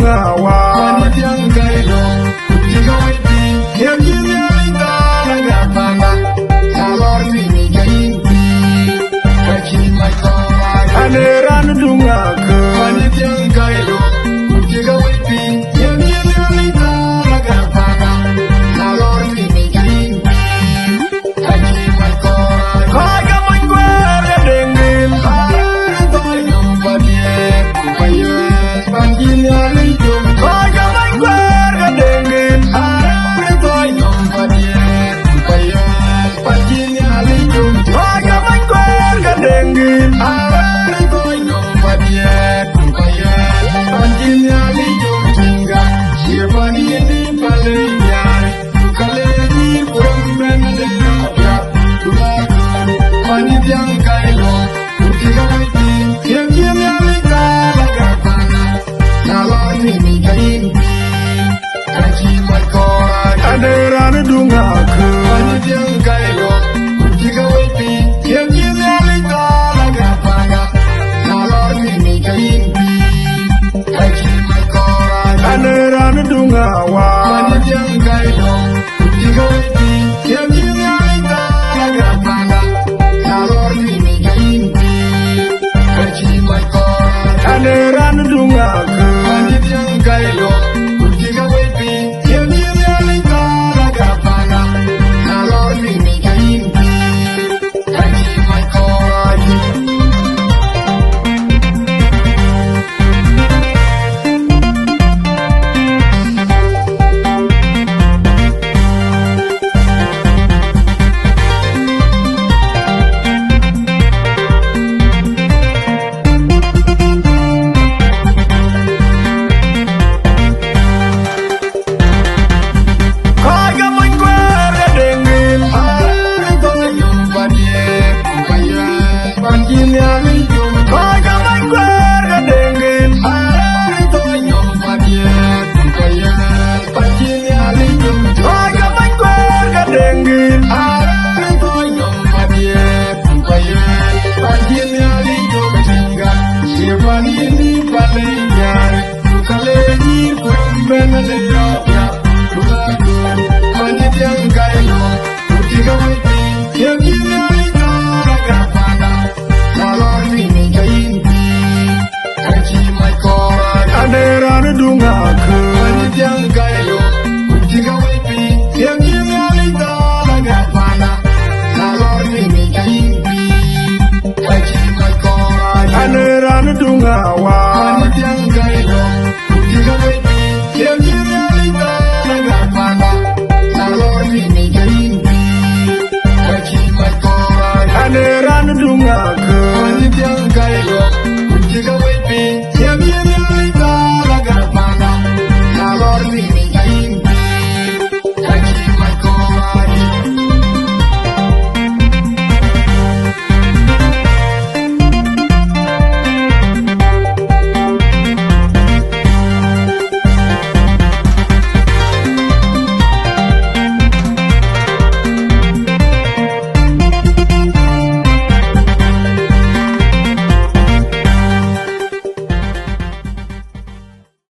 dunga wa Panitiang kailo Kutiga waipi Kemjini alita Naga panga Salor nini kainti Kachi maikora Aneran dunga ke Panitiang kailo Kutiga waipi Kemjini alita Naga panga Salor nini kainti Kachi maikora Kaga maikora Dengin Arang toy Numpatye Kupaye Panjini alito Kaga maikora Dengin Arang toy Numpatye Kupaye Panjini alito Kaga maikora Dengin Arang toy Numpatye Kupaye Panjini alito Jinga Siapani ini Palenya Kaleni Purumben Denya Panitiang kailo Kutiga waipi Kemjini alita Naga panga Salor nini kainti Kachi maikora Aneran dunga ke Panitiang kailo Kutiga waipi Kemjini alita Naga panga Salor nini kainti Kachi maikora Aneran dunga wa Panitiang kailo Kutiga waipi Kemjini alita Naga panga Salor nini kainti Kachi maikora Aneran dunga ke Panitiang kailo Kutiga waipi Kemjini alita Naga panga Salor nini kainti Kachi maikora Kaga maikora dengin Arang toy Numpatye Kupaye Panjini alito Kaga maikora dengin Arang toy Numpatye Kupaye Panjini alito Kaga maikora dengin Arang toy Numpatye Kupaye Panjini alito Jinga Siapani ini Palenya Kaleni Purumben Denya Panitiang kailo Kutiga waipi Kemjini alita Naga panga Salor nini kainti Kachi maikora Aneran dunga ke Panitiang kailo Kutiga waipi Kemjini alita Naga panga Salor nini kainti Kachi maikora Aneran dunga wa